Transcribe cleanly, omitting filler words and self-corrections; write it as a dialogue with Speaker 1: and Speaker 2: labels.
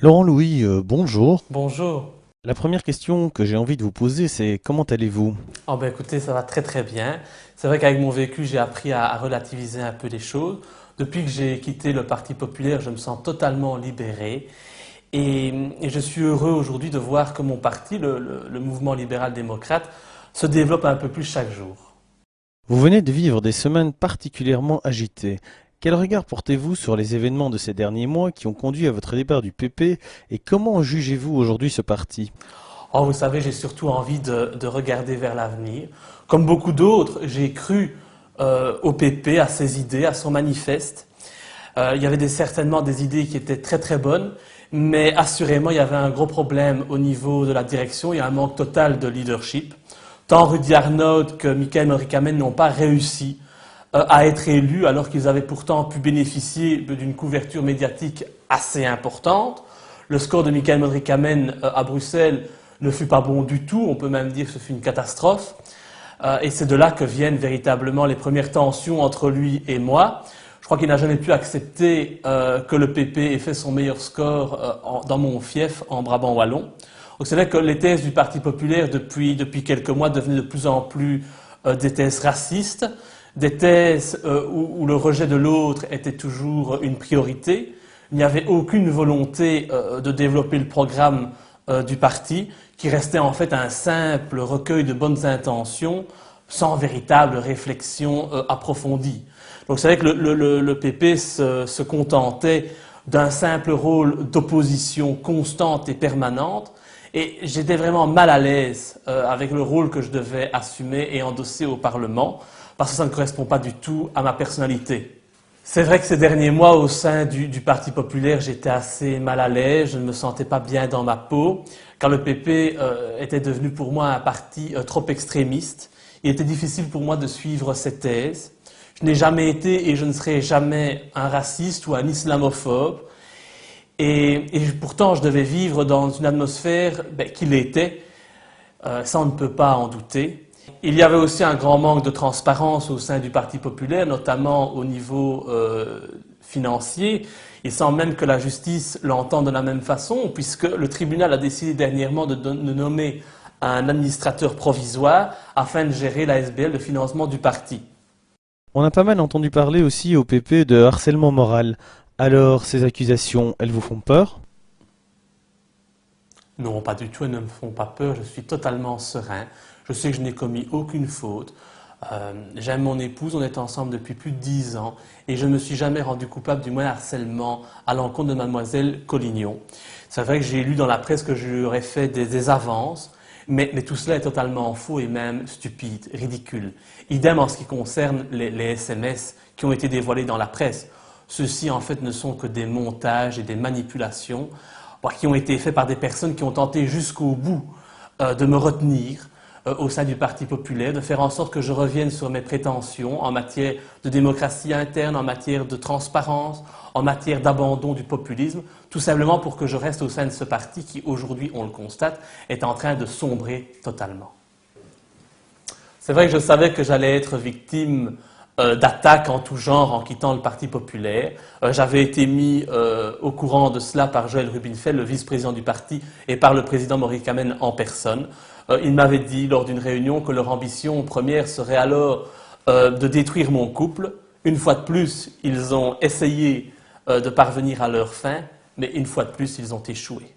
Speaker 1: Laurent Louis, bonjour.
Speaker 2: Bonjour.
Speaker 1: La première question que j'ai envie de vous poser, c'est comment allez-vous?
Speaker 2: Oh ben écoutez, ça va très très bien. C'est vrai qu'avec mon vécu, j'ai appris à relativiser un peu les choses. Depuis que j'ai quitté le Parti populaire, je me sens totalement libéré. Et je suis heureux aujourd'hui de voir que mon parti, le mouvement libéral-démocrate, se développe un peu plus chaque jour.
Speaker 1: Vous venez de vivre des semaines particulièrement agitées. Quel regard portez-vous sur les événements de ces derniers mois qui ont conduit à votre départ du PP et comment jugez-vous aujourd'hui ce parti?
Speaker 2: Oh, vous savez, j'ai surtout envie de regarder vers l'avenir. Comme beaucoup d'autres, j'ai cru au PP, à ses idées, à son manifeste. Il y avait certainement des idées qui étaient très très bonnes, mais assurément il y avait un gros problème au niveau de la direction, il y a un manque total de leadership. Tant Rudy Arnaud que Michael Morikamen n'ont pas réussi à être élus alors qu'ils avaient pourtant pu bénéficier d'une couverture médiatique assez importante. Le score de Michael Morikamen à Bruxelles ne fut pas bon du tout, on peut même dire que ce fut une catastrophe. Et c'est de là que viennent véritablement les premières tensions entre lui et moi. Je crois qu'il n'a jamais pu accepter que le PP ait fait son meilleur score dans mon fief en Brabant wallon. Donc c'est vrai que les thèses du Parti populaire depuis quelques mois devenaient de plus en plus des thèses racistes, des thèses où le rejet de l'autre était toujours une priorité. Il n'y avait aucune volonté de développer le programme du parti, qui restait en fait un simple recueil de bonnes intentions sans véritable réflexion approfondie. Donc c'est vrai que le PP se contentait d'un simple rôle d'opposition constante et permanente, et j'étais vraiment mal à l'aise avec le rôle que je devais assumer et endosser au Parlement, parce que ça ne correspond pas du tout à ma personnalité. C'est vrai que ces derniers mois, au sein du Parti populaire, j'étais assez mal à l'aise, je ne me sentais pas bien dans ma peau, car le PP était devenu pour moi un parti trop extrémiste. Il était difficile pour moi de suivre ses thèses. Je n'ai jamais été et je ne serai jamais un raciste ou un islamophobe. Et pourtant, je devais vivre dans une atmosphère qui l'était. Ça, on ne peut pas en douter. Il y avait aussi un grand manque de transparence au sein du Parti populaire, notamment au niveau financier. Il semble même que la justice l'entende de la même façon, puisque le tribunal a décidé dernièrement de nommer un administrateur provisoire afin de gérer la SBL, le financement du parti.
Speaker 1: On a pas mal entendu parler aussi au PP de harcèlement moral. Alors, ces accusations, elles vous font peur?
Speaker 2: Non, pas du tout, elles ne me font pas peur, je suis totalement serein. Je sais que je n'ai commis aucune faute. J'aime mon épouse, on est ensemble depuis plus de 10 ans et je ne me suis jamais rendu coupable du moindre harcèlement à l'encontre de mademoiselle Collignon. C'est vrai que j'ai lu dans la presse que je lui aurais fait des avances, mais tout cela est totalement faux et même stupide, ridicule. Idem en ce qui concerne les SMS qui ont été dévoilés dans la presse. Ceux-ci en fait ne sont que des montages et des manipulations qui ont été faits par des personnes qui ont tenté jusqu'au bout de me retenir au sein du Parti populaire, de faire en sorte que je revienne sur mes prétentions en matière de démocratie interne, en matière de transparence, en matière d'abandon du populisme, tout simplement pour que je reste au sein de ce parti qui, aujourd'hui, on le constate, est en train de sombrer totalement. C'est vrai que je savais que j'allais être victime d'attaques en tout genre en quittant le Parti populaire. J'avais été mis au courant de cela par Joël Rubinfeld, le vice-président du parti, et par le président Maurice Kamen en personne. Il m'avait dit lors d'une réunion que leur ambition première serait alors de détruire mon couple. Une fois de plus, ils ont essayé de parvenir à leur fin, mais une fois de plus, ils ont échoué.